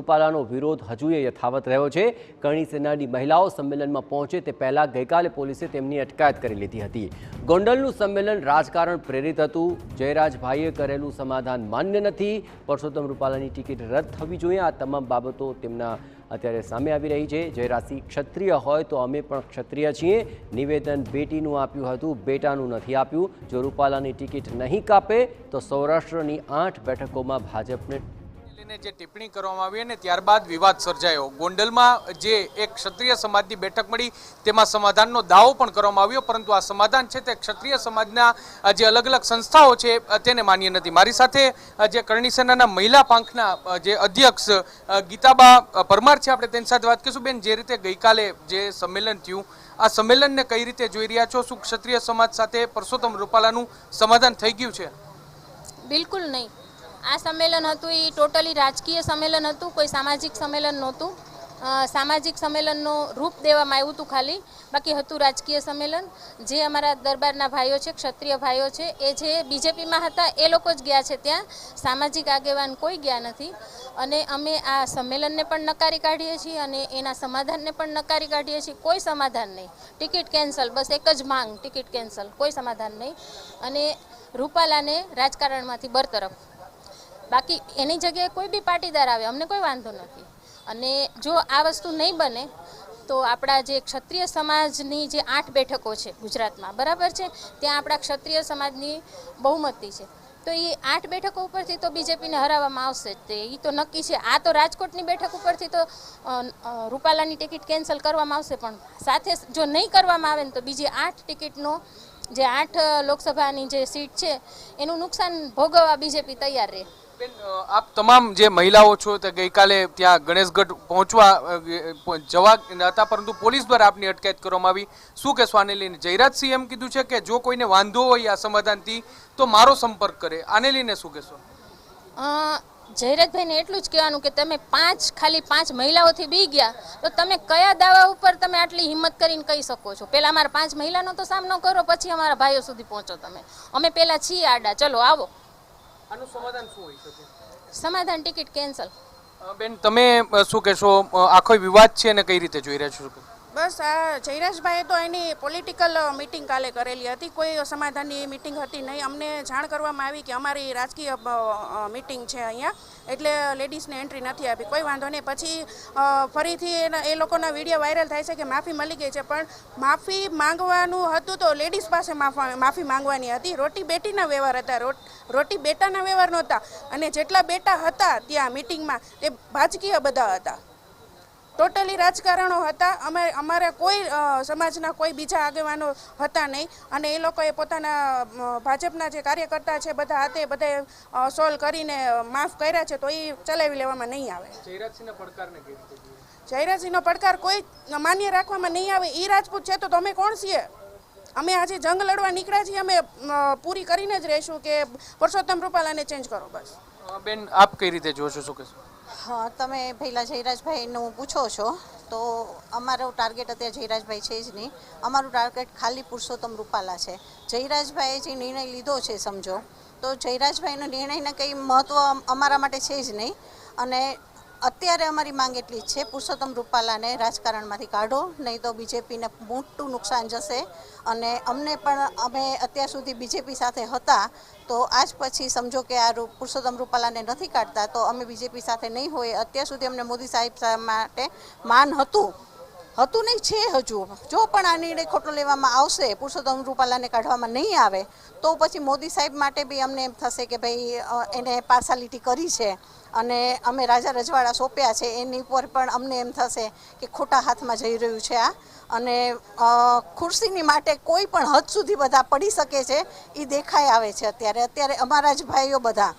રૂપાલાનો વિરોધ હજુ યથાવત રહ્યો છે। કરણી સેનાની મહિલાઓ સંમેલનમાં પહોંચે તે પહેલા ગઈકાલે પોલીસે તેમની અટકાયત કરી લીધી હતી। ગોંડલનું સંમેલન રાજકારણ પ્રેરિત હતું। જયરાજભાઈએ કરેલું સમાધાન માન્ય નથી। પરસોત્તમ રૂપાલાની ટિકિટ રદ થવી જોઈએ। આ તમામ બાબતો તેમના અત્યારે સામે આવી રહી છે। જયરાજસિંહ ક્ષત્રિય હોય તો અમે પણ ક્ષત્રિય છીએ। નિવેદન બેટીનું આપ્યું હતું, બેટાનું નથી આપ્યું। જો રૂપાલાની ટિકિટ નહીં કાપે તો સૌરાષ્ટ્રની 8 બેઠકોમાં ભાજપને જે ટિપ્પણી કરવામાં આવી અને ત્યારબાદ વિવાદ સર્જાયો। ગોંડલમાં જે એક ક્ષત્રિય સમાજની બેઠક મળી તેમાં સમાધાનનો દાવો પણ કરવામાં આવ્યો, પરંતુ આ સમાધાન છે તે ક્ષત્રિય સમાજના જે અલગ અલગ સંસ્થાઓ છે તેને માન્ય નથી। મારી સાથે જે કરણી સેનાના મહિલા પાંખના જે અધ્યક્ષ ગીતાબા પરમાર છે, આપણે તેની સાથે વાત કરીશું। બેન, જે રીતે ગઈકાલે જે સંમેલન થયું, આ સંમેલનને કઈ રીતે જોઈ રહ્યા છો? શું ક્ષત્રિય સમાજ સાથે પરસોત્તમ રૂપાલાનું સમાધાન થઈ ગયું છે? બિલકુલ નહીં। આ સંમેલન હતું એ ટોટલી રાજકીય સંમેલન હતું, કોઈ સામાજિક સંમેલન નહોતું। સામાજિક સંમેલનનો રૂપ દેવામાં આવ્યું હતું ખાલી, બાકી હતું રાજકીય સંમેલન। જે અમારા દરબારના ભાઈઓ છે, ક્ષત્રિય ભાઈઓ છે, એ જે બીજેપીમાં હતા એ લોકો જ ગયા છે ત્યાં, સામાજિક આગેવાન કોઈ ગયા નથી। અને અમે આ સંમેલનને પણ નકારી કાઢીએ છીએ અને એના સમાધાનને પણ નકારી કાઢીએ છીએ। કોઈ સમાધાન નહીં, ટિકિટ કેન્સલ, બસ એક જ માંગ, ટિકિટ કેન્સલ, કોઈ સમાધાન નહીં। અને રૂપાલાને રાજકારણમાંથી બરતરફ, બાકી એની જગ્યાએ કોઈ બી પાટીદાર આવે, અમને કોઈ વાંધો નથી। અને જો આ વસ્તુ નહીં બને તો આપણા જે ક્ષત્રિય સમાજની જે 8 બેઠકો છે ગુજરાતમાં, બરાબર છે, ત્યાં આપણા ક્ષત્રિય સમાજની બહુમતી છે, તો એ 8 બેઠકો ઉપરથી તો બીજેપીને હરાવવામાં આવશે જ, એ તો નક્કી છે। આ તો રાજકોટની બેઠક ઉપરથી તો રૂપાલાની ટિકિટ કેન્સલ કરવામાં આવશે, પણ સાથે જો નહીં કરવામાં આવે ને તો બીજી 8 ટિકિટનો જે 8 લોકસભાની જે સીટ છે એનું નુકસાન ભોગવવા બીજેપી તૈયાર રહે। આપ તમામ જે મહિલાઓ છો તે ગઈકાલે ત્યાં ગણેશગઢ પહોંચવા જવા હતા, પરંતુ પોલીસ દ્વારા આપની અટકાયત કરવામાં આવી। શું કહેશો આને લઈને? જયરાજસિંહ એમ કીધું છે કે જો કોઈને વાંધો હોય આ સમાધાનથી તો મારો સંપર્ક કરે, આને લઈને શું કહેશો? જયરાજભાઈને એટલું જ કહેવાનું કે તમે ખાલી પાંચ મહિલાઓથી બી ગયા તો તમે કયા દાવા ઉપર તમે આટલી હિંમત કરીને કહી શકો છો? પહેલાં અમારા 5 મહિલાનો તો સામનો કરો, પછી અમારા ભાઈઓ સુધી પહોંચો તમે। અમે પહેલાં છીએ આડા, ચલો આવો। આનું સમાધાન શું હોઈ શકે? સમાધાન ટિકિટ કેન્સલ। બેન, તમે શું કહેશો? આખો વિવાદ છે અને કઈ રીતે જોઈ રહ્યા છો? બસ આ જયરાજભાઈએ તો એની પોલિટિકલ મિટિંગ કાલે કરેલી હતી, કોઈ સમાધાનની મિટિંગ હતી નહીં। અમને જાણ કરવામાં આવી કે અમારી રાજકીય મિટિંગ છે અહીંયા, એટલે લેડીઝને એન્ટ્રી નથી આપી, કોઈ વાંધો નહીં। પછી ફરીથી એ લોકોના વિડીયો વાયરલ થાય છે કે માફી મળી ગઈ છે, પણ માફી માંગવાનું હતું તો લેડીઝ પાસે માફી માંગવાની હતી। રોટી બેટીના વ્યવહાર હતા, રોટી બેટાના વ્યવહાર નહોતા। અને જેટલા બેટા હતા ત્યાં મિટિંગમાં તે ભાજકીય બધા હતા, ટોટલી રાજકારણો હતા। અમારા કોઈ સમાજના કોઈ બીજા આગેવાનો હતા નહીં, અને એ લોકોએ પોતાના ભાજપના જે કાર્યકર્તા છે બધા હાથે બધાએ સોલ્વ કરીને માફ કર્યા છે, તો એ ચલાવી લેવામાં નહીં આવે। જયરાજસિંહનો પડકાર કોઈ માન્ય રાખવામાં નહીં આવે। એ રાજપૂત છે તો તમે કોણ છીએ? અમે આજે જંગ લડવા નીકળ્યા છીએ, અમે પૂરી કરીને જ રહીશું કે પરસોત્તમ રૂપાલાને ચેન્જ કરો, બસ। બેન, આપ કઈ રીતે જોશો? શું કહેશો? હા, તમે પહેલાં જયરાજભાઈનું પૂછો છો તો અમારો ટાર્ગેટ અત્યારે જયરાજભાઈ છે જ નહીં, અમારું ટાર્ગેટ ખાલી પુરુષોત્તમ રૂપાલા છે। જયરાજભાઈએ જે નિર્ણય લીધો છે સમજો તો જયરાજભાઈનો નિર્ણયને કંઈ મહત્ત્વ અમારા માટે છે જ નહીં। અને અત્યારે અમારી માંગ એટલી જ છે, પુરુષોત્તમ રૂપાલાને રાજકારણમાંથી કાઢો, નહીં તો બીજેપીને મોટું નુકસાન જશે। અને અમને પણ, અમે અત્યાર સુધી બીજેપી સાથે હતા, તો આજ પછી સમજો કે આ પુરુષોત્તમ રૂપાલાને નથી કાઢતા તો અમે બીજેપી સાથે નહીં હોય। અત્યાર સુધી અમને મોદી સાહેબ માટે માન હતું નહીં, છે હજુ। જો પણ આ નિર્ણય ખોટો લેવામાં આવશે, પુરુષોત્તમ રૂપાલાને કાઢવામાં નહીં આવે, તો પછી મોદી સાહેબ માટે બી અમને એમ થશે કે ભાઈ એને પાર્સાલિટી કરી છે અને અમે રાજા રજવાડા સોંપ્યા છે, એની ઉપર પણ અમને એમ થશે કે ખોટા હાથમાં જઈ રહ્યું છે આ। અને ખુરશીની માટે કોઈ પણ હદ સુધી બધા પડી શકે છે એ દેખાઈ આવે છે અત્યારે અમારા જ ભાઈઓ બધા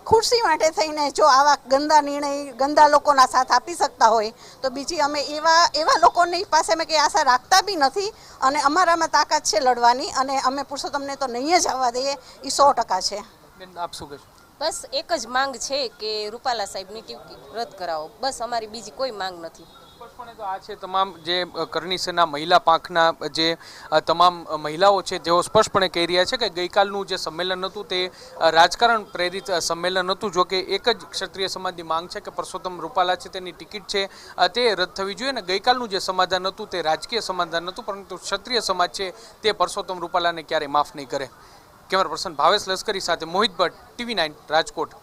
ખુરશી માટે થઈને જો આવા ગંદા નિર્ણય, ગંદા લોકોના સાથ આપી શકતા હોય તો બીજી અમે એવા લોકોની પાસે અમે કંઈ આશા રાખતા બી નથી। અને અમારામાં તાકાત છે લડવાની, અને અમે પુરુષોત્તમને તો નહીં જ આવવા દઈએ, એ 100% છે। આપ શું કહેશો? બસ એક જ માંગ છે કે રૂપાલા સાહેબની ટિકિટ રદ કરાવો, બસ। અમારી બીજી કોઈ માંગ નથી। ચોક્કસપણે તો આ છે તમામ જે કરણી સેના મહિલા પાંખના જે તમામ મહિલાઓ છે તેઓ સ્પષ્ટપણે કહી રહ્યા છે કે ગઈકાલનું જે સંમેલન હતું તે રાજકારણ પ્રેરિત સંમેલન હતું. જો કે એક જ ક્ષત્રિય સમાજની માંગ છે કે પરસોત્તમ રૂપાલા છે તેની ટિકિટ છે તે રદ થવી જોઈએ, અને ગઈકાલનું જે સમાધાન હતું તે રાજકીય સમાધાન હતું, પરંતુ ક્ષત્રિય સમાજ છે તે પરસોત્તમ રૂપાલાને ક્યારેય માફ નહીં કરે. કેમેરા પર્સન ભાવેશ લશ્કરી સાથે મોહિત ભટ્ટ, TV9 રાજકોટ.